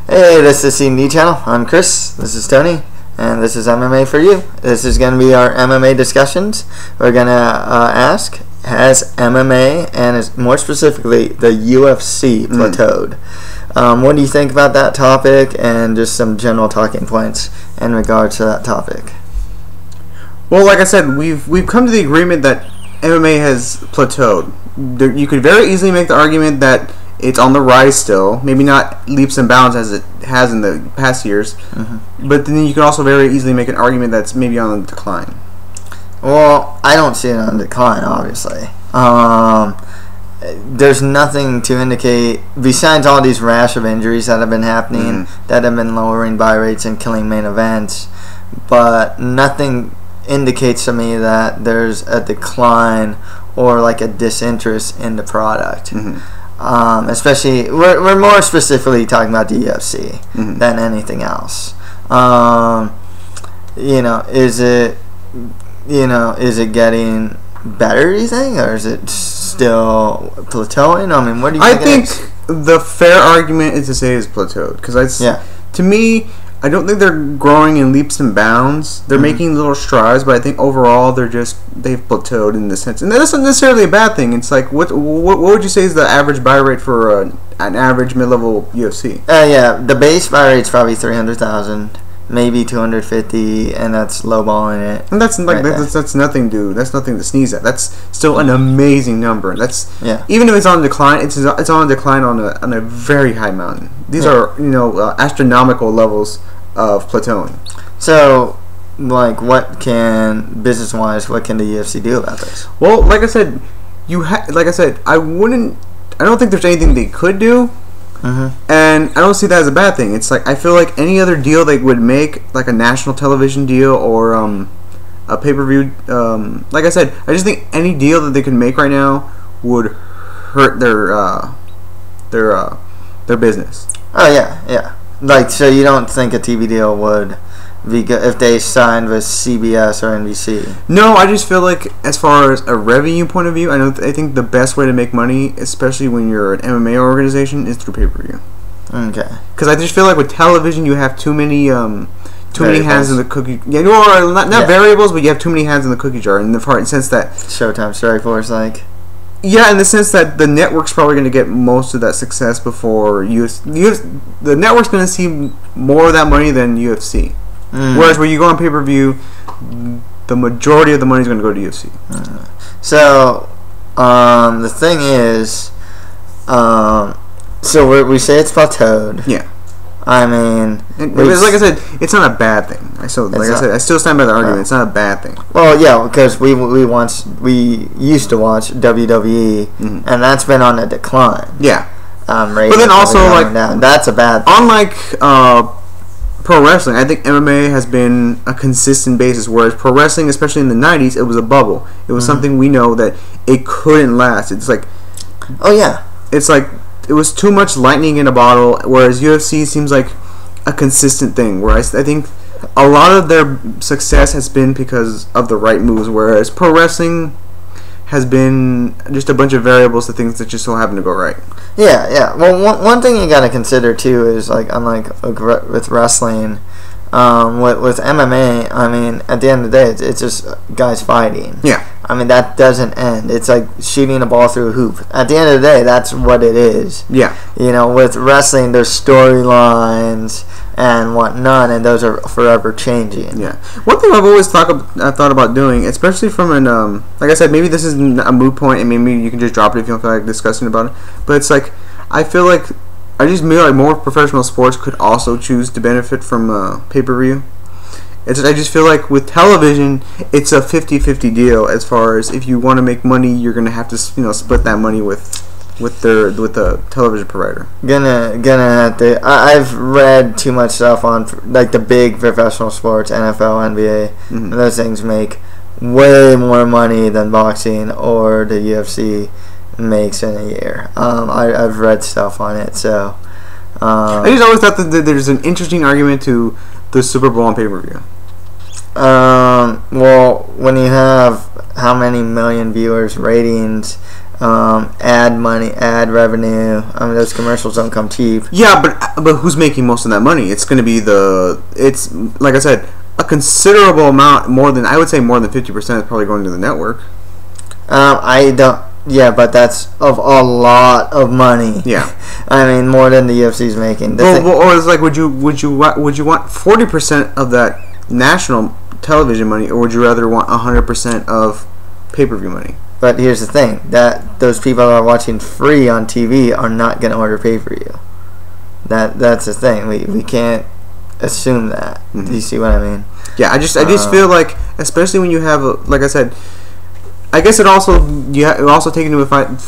Hey, this is C&D channel. I'm Chris. This is Tony, and this is MMA for you. This is going to be our MMA discussions. We're going to ask, has MMA and more specifically the UFC plateaued? What do you think about that topic, and just some general talking points in regards to that topic? Well, like I said, we've come to the agreement that MMA has plateaued. You could very easily make the argument that it's on the rise still, maybe not leaps and bounds as it has in the past years, but then you can also very easily make an argument that's maybe on the decline. Well, I don't see it on decline, obviously. There's nothing to indicate, besides all these rash of injuries that have been happening, that have been lowering buy rates and killing main events, but nothing indicates to me that there's a decline or like a disinterest in the product. Especially, we're more specifically talking about the UFC than anything else. Is it getting better, do you think, or is it still plateauing? I mean, what do you think? I think the fair argument is to say it's plateaued, because to me, I don't think they're growing in leaps and bounds. They're making little strides, but I think overall they've plateaued in this sense, and that's not necessarily a bad thing. It's like what would you say is the average buy rate for an average mid-level UFC? The base buy rate's probably 300,000, maybe 250, and that's lowballing it. And that's like that's nothing, dude. That's nothing to sneeze at. That's still an amazing number. That's even if it's on decline, it's on decline on a very high mountain. These are astronomical levels of plateauing. So, like, what can business-wise, what can the UFC do about this? Well, like I said, I don't think there's anything they could do. And I don't see that as a bad thing. It's like, I feel like any other deal they would make, like a national television deal or a pay-per-view, like I said, I just think any deal that they could make right now would hurt their business. Oh yeah. Like, so you don't think a TV deal would be good if they signed with CBS or NBC? No, I just feel like, as far as a revenue point of view, I think the best way to make money, especially when you're an MMA organization, is through pay-per-view. Okay. Because I just feel like with television, you have too many hands in the cookie. Yeah, or not variables, but you have too many hands in the cookie jar. In the sense that Showtime Strikeforce, like. Yeah, in the sense that the network's probably going to get most of that success before UFC. The network's going to see more of that money than UFC. Whereas when you go on pay-per-view, the majority of the money is going to go to UFC. So, the thing is, so we say it's plateaued. Yeah. I mean, like I said, it's not a bad thing. I still stand by the argument. It's not a bad thing. Well, yeah, because we used to watch WWE, and that's been on a decline. Yeah. But then also, like, that's a bad thing. Unlike pro wrestling, I think MMA has been a consistent basis, whereas pro wrestling, especially in the 90s, it was a bubble. It was something we know that it couldn't last. It's like, it's like it was too much lightning in a bottle, whereas UFC seems like a consistent thing, where I think a lot of their success has been because of the right moves, whereas pro wrestling has been just a bunch of variables to things that just so happen to go right. Yeah. Well, one thing you got to consider too is, like, unlike with wrestling, with MMA, I mean, at the end of the day, it's just guys fighting. Yeah. I mean, that doesn't end. It's like shooting a ball through a hoop. At the end of the day, that's what it is. Yeah. With wrestling, there's storylines and whatnot, and those are forever changing. Yeah. One thing I've always thought about doing, especially from an like I said, maybe this is a moot point, and maybe you can just drop it if you don't feel like discussing about it. But it's like, I feel like more professional sports could also choose to benefit from pay-per-view. I just feel like with television, it's a 50-50 deal. As far as if you want to make money, you're gonna have to split that money with the television provider. Gonna have to. I've read too much stuff on, like, the big professional sports, NFL, NBA. And those things make way more money than boxing or the UFC makes in a year. I've read stuff on it, so. I just always thought that there's an interesting argument to the Super Bowl on pay-per-view. Well, when you have how many million viewers, ratings, ad money, ad revenue. I mean, those commercials don't come cheap. Yeah, but who's making most of that money? It's going to be it's like I said, a considerable amount, more than 50% is probably going to the network. I don't. Yeah, but that's of a lot of money. Yeah, I mean more than the UFC's making. Or it's like, would you want 40% of that national television money, or would you rather want 100% of pay-per-view money? But here's the thing: that those people that are watching free on TV are not going to order pay-per-view. That's the thing. We can't assume that. Mm-hmm. Do you see what I mean? Yeah, I just feel like, especially when you have like I said. I guess it also take into account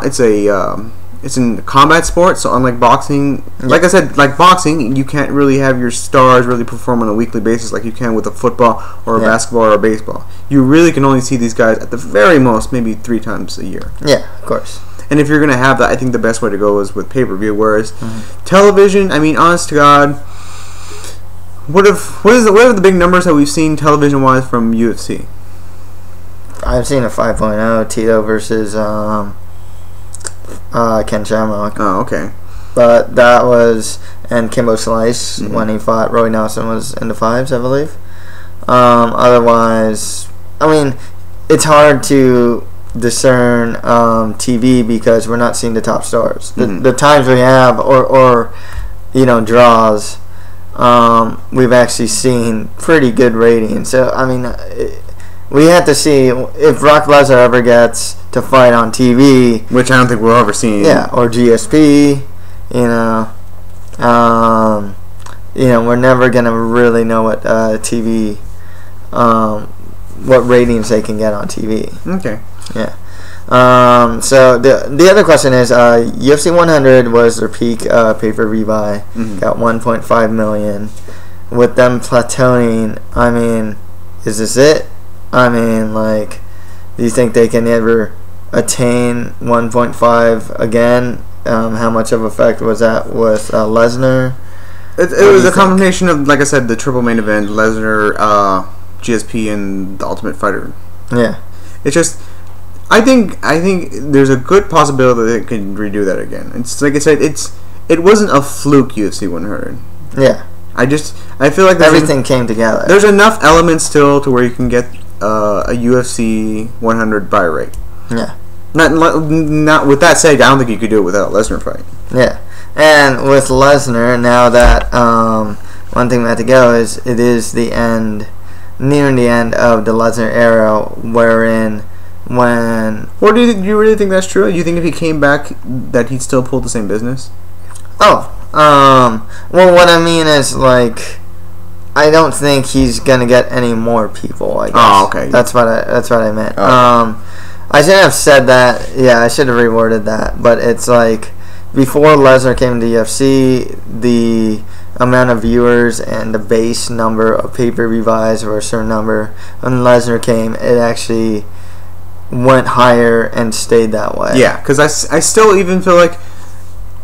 it's in combat sport, so unlike boxing, like I said, like boxing, you can't really have your stars really perform on a weekly basis like you can with a football or a basketball or a baseball. You really can only see these guys at the very most maybe 3 times a year. Yeah, of course. And if you're gonna have that, I think the best way to go is with pay-per-view. Whereas television, I mean, honest to God, what are the big numbers that we've seen television wise from UFC? I've seen a 5.0 Tito versus Ken Shamrock. Oh, okay. But that was, and Kimbo Slice when he fought Roy Nelson was in the 5s, I believe. Otherwise, I mean, it's hard to discern TV because we're not seeing the top stars. The times we have, or draws, we've actually seen pretty good ratings. So I mean. We have to see if Brock Lesnar ever gets to fight on TV, which I don't think we'll ever see. Yeah, or GSP. We're never gonna really know what TV, what ratings they can get on TV. Okay. Yeah. So the other question is, UFC 100 was their peak pay-per-view buy. Got 1.5 million. With them plateauing, I mean, is this it? I mean, like, do you think they can ever attain 1.5 again? How much of effect was that with Lesnar? It was a combination of, like I said, the triple main event, Lesnar, GSP, and the Ultimate Fighter. Yeah. It's just, I think there's a good possibility that they can redo that again. It's like I said, it wasn't a fluke UFC 100. Yeah. I feel like everything came together. There's enough elements still to where you can get a UFC 100 buy rate. Yeah. Not with that said, I don't think you could do it without a Lesnar fight. Yeah. And with Lesnar, now that one thing we have to go is it is nearing the end of the Lesnar era, wherein when. Or do you really think that's true? Do you think if he came back that he'd still pull the same business? Oh. Well, what I mean is, like, I don't think he's gonna get any more people, I guess. Oh, okay. That's what I meant. Oh. I shouldn't have said that. Yeah, I should have reworded that. But it's like, before Lesnar came to UFC, the amount of viewers and the base number of pay-per-view buys were a certain number. When Lesnar came, it actually went higher and stayed that way. Yeah, because I still even feel like,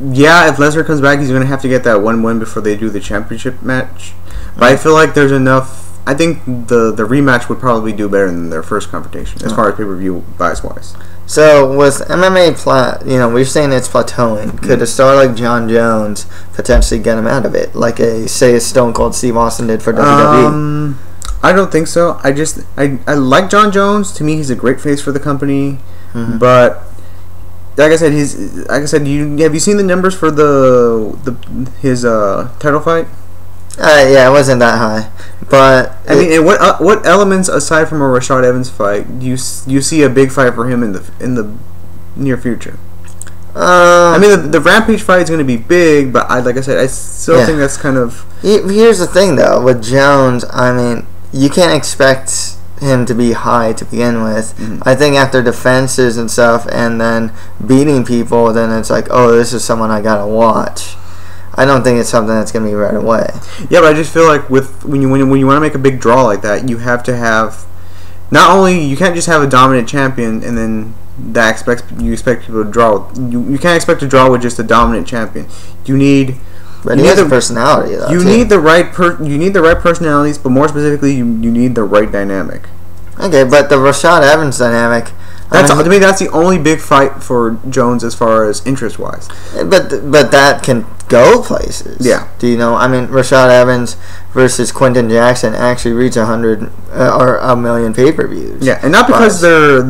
yeah, if Lesnar comes back, he's going to have to get that one win before they do the championship match. But I feel like there's enough. I think the rematch would probably do better than their first confrontation as far as pay-per-view buys wise. So with MMA, we're saying it's plateauing. Could a star like John Jones potentially get him out of it, like a Stone Cold Steve Austin did for WWE? I don't think so. I like John Jones. To me, he's a great face for the company, but. Like I said, have you seen the numbers for his title fight? Yeah, it wasn't that high, but I mean, and what elements aside from a Rashad Evans fight do you see a big fight for him in the near future? I mean, the Rampage fight is going to be big, but like I said, I still think that's kind of. Here's the thing, though, with Jones. I mean, you can't expect him to be high to begin with. I think after defenses and stuff, and then beating people, then it's like, oh, this is someone I gotta watch. I don't think it's something that's gonna be right away. Yeah, but I just feel like when you want to make a big draw like that, you have to have you can't just have a dominant champion and then you expect people to draw. You can't expect to draw with just a dominant champion. You need. But he has a personality, though. You need the right personalities, but more specifically, you need the right dynamic. Okay, but the Rashad Evans dynamic, To me, that's the only big fight for Jones as far as interest wise. But that can go places. Yeah. Do you know? I mean, Rashad Evans versus Quentin Jackson actually reached 100 or 1 million pay-per-views. Yeah, and not because their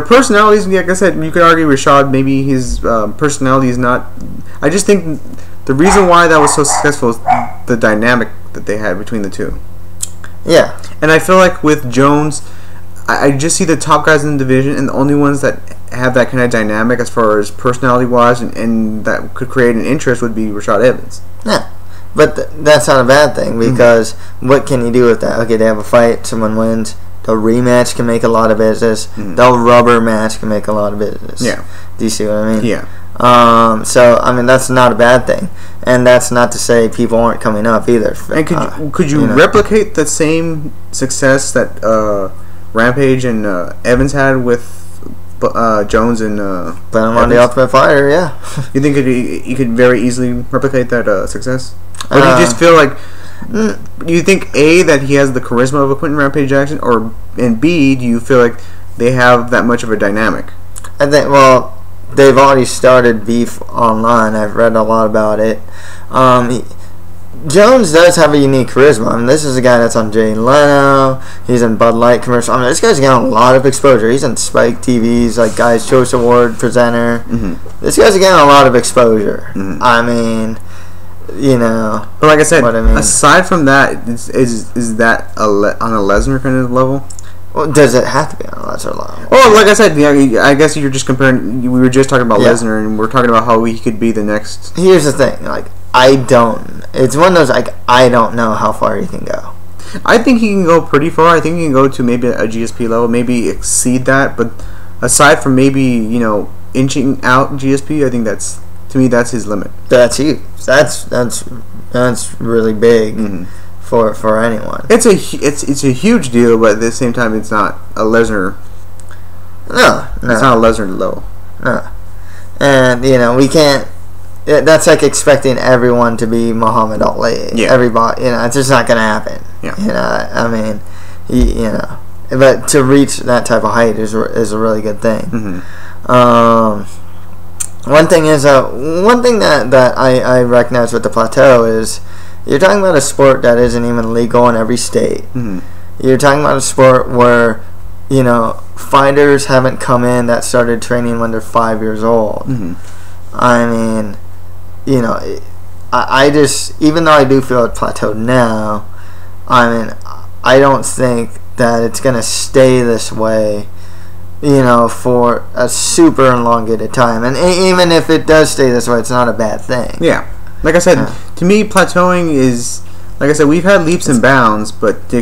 personalities. Like I said, you could argue Rashad, maybe his personality is not. I just think the reason why that was so successful is the dynamic that they had between the two. Yeah. And I feel like with Jones, I just see the top guys in the division, and the only ones that have that kind of dynamic as far as personality-wise and that could create an interest would be Rashad Evans. Yeah. But that's not a bad thing, because what can you do with that? Okay, they have a fight, someone wins. The rematch can make a lot of business. The rubber match can make a lot of business. Yeah. Do you see what I mean? Yeah. So, I mean, that's not a bad thing. And that's not to say people aren't coming up either. And could you replicate the same success that Rampage and Evans had with Jones and Put him on the Ultimate Fighter, yeah. You think you could very easily replicate that success? Or do you just feel like... Do you think, A, that he has the charisma of a Quentin Rampage Jackson, and B, do you feel like they have that much of a dynamic? I think, well, they've already started beef online. I've read a lot about it. Jones does have a unique charisma. I mean, this is a guy that's on Jay Leno. He's in Bud Light commercials. I mean, this guy's getting a lot of exposure. He's in Spike TV's like Guy's Choice Award presenter. This guy's getting a lot of exposure. I mean, but like I said, aside from that, is that on a Lesnar kind of level? Well, does it have to be on a Lesnar level? Well, like I said, I guess you're just comparing. We were just talking about Lesnar, and we're talking about how he could be the next. Here's the thing, it's one of those, I don't know how far he can go. I think he can go pretty far. I think he can go to maybe a GSP level, maybe exceed that. But aside from maybe, inching out GSP, I think that's his limit. That's huge. That's really big for anyone. It's a huge deal, but at the same time, it's not a Lesnar. No. It's not a Lesnar low. No. And we can't. That's like expecting everyone to be Muhammad Ali. Yeah. Everybody, it's just not gonna happen. Yeah. I mean, but to reach that type of height is a really good thing. One thing that I recognize with the plateau is you're talking about a sport that isn't even legal in every state. You're talking about a sport where fighters haven't come in that started training when they're 5 years old. I mean, I just, even though I do feel it plateaued now, I mean, I don't think that it's going to stay this way, for a super elongated time. And even if it does stay this way, it's not a bad thing. Yeah. Like I said, to me, plateauing is, like I said, we've had leaps and bounds, but to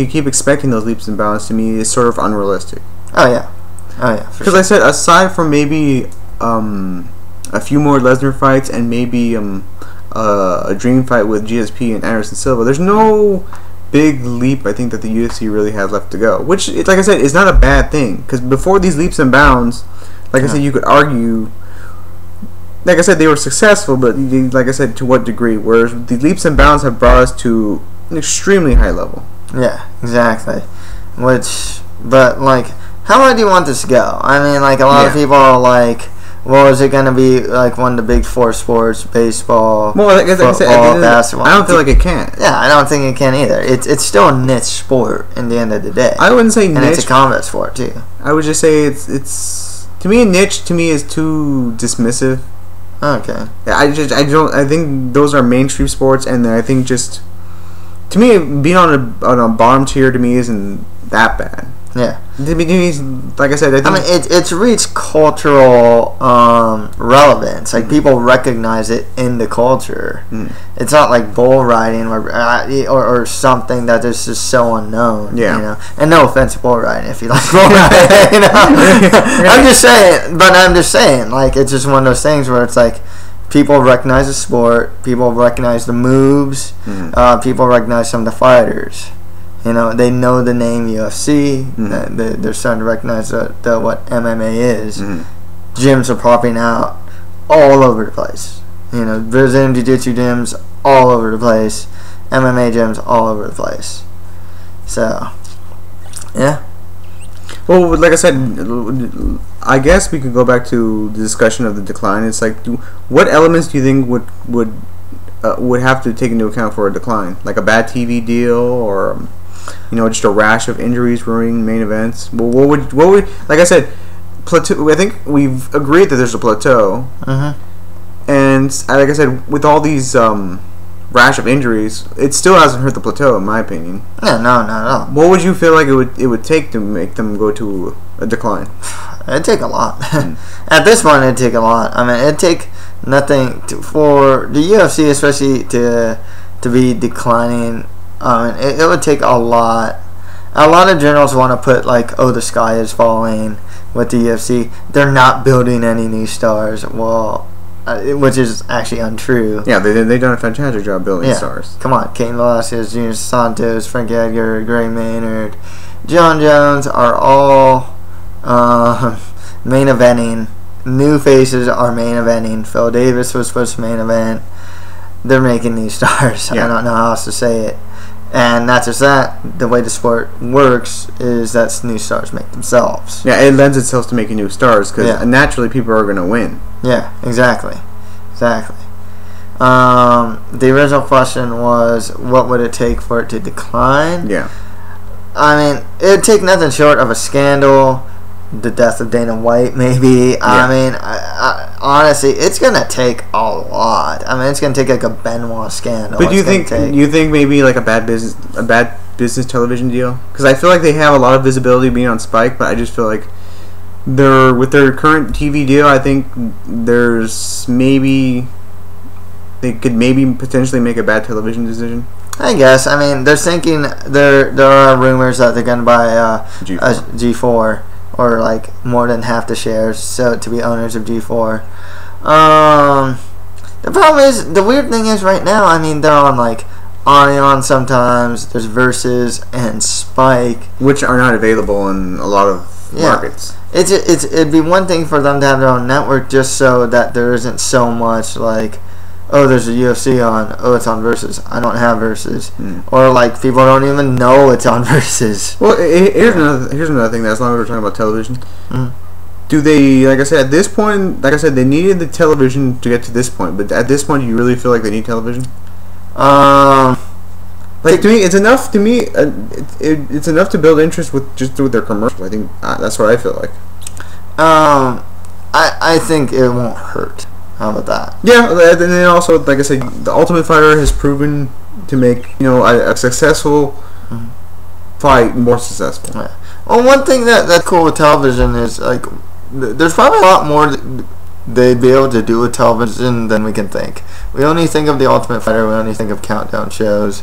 keep expecting those leaps and bounds, to me, is sort of unrealistic. Oh, yeah. Because I said, aside from maybe a few more Lesnar fights and maybe a dream fight with GSP and Anderson Silva, there's no big leap I think that the UFC really has left to go, which, like I said, is not a bad thing, because before these leaps and bounds, like I said, you could argue, like I said, they were successful, but like I said, to what degree, whereas the leaps and bounds have brought us to an extremely high level. Yeah, exactly. But how high do you want this to go? I mean, a lot of people are like, well, is it going to be one of the big four sports, baseball, football, basketball? I don't feel like it can. Yeah, I don't think it can either. It's still a niche sport in the end of the day. I wouldn't say niche. And it's a combat sport, too. I would just say it's to me, a niche to me is too dismissive. Okay. Yeah, I think those are mainstream sports, and I think just, to me, being on a bottom tier to me isn't that bad. Yeah. Like I said, I mean, it's reached cultural relevance. People recognize it in the culture. It's not like bull riding or something that is just so unknown. Yeah. And no offense to bull riding if you like bull riding. I'm just saying. It's just one of those things where it's like people recognize the sport, people recognize the moves, people recognize some of the fighters. They know the name UFC. They're starting to recognize what MMA is. Gyms are popping out all over the place. Brazilian Jiu-Jitsu gyms all over the place. MMA gyms all over the place. So, Yeah. Well, like I said, I guess we could go back to the discussion of the decline. It's like, what elements do you think would have to take into account for a decline? Like a bad TV deal, or just a rash of injuries ruining main events. Well, what would like I said, plateau? I think we've agreed that there's a plateau. And like I said, with all these rash of injuries, it still hasn't hurt the plateau, in my opinion. Yeah, no, not at all. What would you feel like it would take to make them go to a decline? It'd take a lot. At this point, it'd take a lot. I mean, it'd take nothing for the UFC, especially to be declining. It would take a lot. A lot of journals want to put like, oh, the sky is falling with the UFC. They're not building any new stars. Well, which is actually untrue. Yeah, they've done a fantastic job building stars. Come on, Cain Velasquez, Junior Santos, Frankie Edgar, Gray Maynard, John Jones are all main eventing. New faces are main eventing. Phil Davis was supposed to main event. They're making these stars. Yeah. I don't know how else to say it. And not just that, the way the sport works is that new stars make themselves. Yeah, it lends itself to making new stars because naturally people are going to win. Yeah, exactly. The original question was, what would it take for it to decline? Yeah. I mean, it'd take nothing short of a scandal, the death of Dana White, maybe. Yeah. I mean, honestly, it's gonna take a lot. I mean, it's gonna take like a Benoit scandal. But do you think maybe like a bad business television deal? Because I feel like they have a lot of visibility being on Spike, but I just feel like with their current TV deal, I think they could potentially make a bad television decision. I guess. I mean, they're thinking there are rumors that they're gonna buy G4. Or like more than half the shares, so to be owners of G4. The problem is, the weird thing is right now, I mean, they're on like Ion sometimes, there's Versus and Spike, which are not available in a lot of markets. It'd be one thing for them to have their own network just so that there isn't so much like, oh, there's a UFC on. Oh, it's on Versus. I don't have Versus. Or like people don't even know it's on Versus. Well, here's another thing. As long as we're talking about television, do they? Like I said, at this point, they needed the television to get to this point. But at this point, do you really feel like they need television? Like to me, it's enough. To me, it's enough to build interest with their commercials. I think that's what I feel like. I think it won't hurt. How about that? Yeah, and then also, like I said, the Ultimate Fighter has proven to make a successful fight more successful. Yeah. Well, one thing that's cool with television is like there's probably a lot more they'd be able to do with television than we can think. We only think of the Ultimate Fighter. We only think of countdown shows.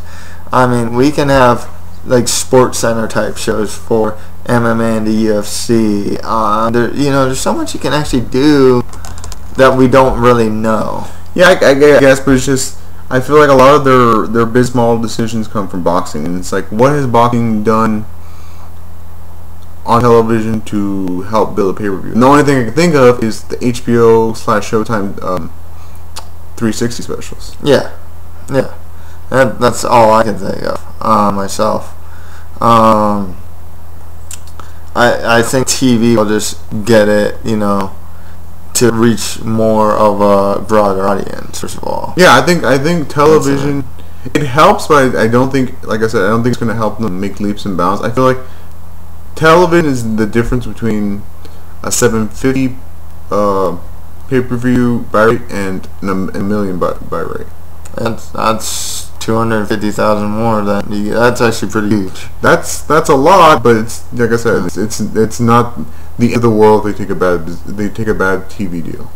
I mean, we can have like Sports Center type shows for MMA and the UFC. There's so much you can actually do that we don't really know. Yeah, I guess, but it's just I feel like a lot of their abysmal decisions come from boxing, and it's like, what has boxing done on television to help build a pay-per-view? And the only thing I can think of is the HBO/Showtime 360 specials. Yeah. That's all I can think of myself. I think TV will just get it, to reach more of a broader audience, first of all. Yeah, I think television, it helps, but I don't think, like I said, I don't think it's going to help them make leaps and bounds. I feel like television is the difference between a 750 pay-per-view buy rate and a million buy rate. That's 250,000 more. That's actually pretty huge. That's a lot, but it's like I said, it's not the end of the world. They take a bad TV deal.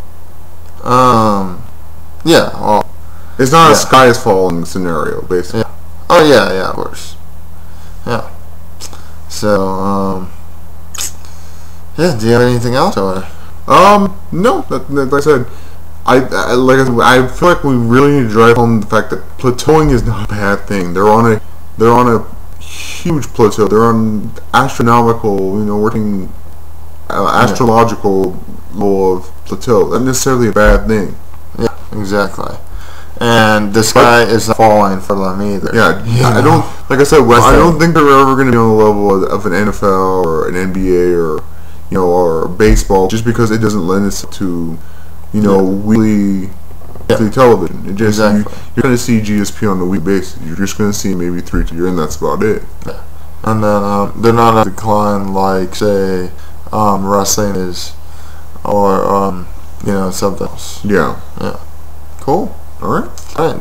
Yeah. Well, it's not a sky is falling scenario, basically. Yeah. Oh yeah, of course. Yeah. So yeah. Do you have anything else, or? No. Like I said, I feel like we really need to drive home the fact that plateauing is not a bad thing. They're on a huge plateau. They're on astronomical, working astrological level of plateau. Not necessarily a bad thing. Yeah, exactly. and the sky is not falling for them either. Yeah, I don't. Like I said, I don't think they're ever going to be on the level of an NFL or an NBA or or baseball, just because it doesn't lend itself to weekly television. It just you're going to see GSP on a week basis. You're just going to see maybe 3 to year, and that's about it. Yeah. And then they're not on a decline like say wrestling is, or something else. Yeah. Yeah. Cool. All right.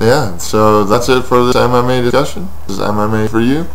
Yeah. So that's it for this MMA discussion. This is MMA for you.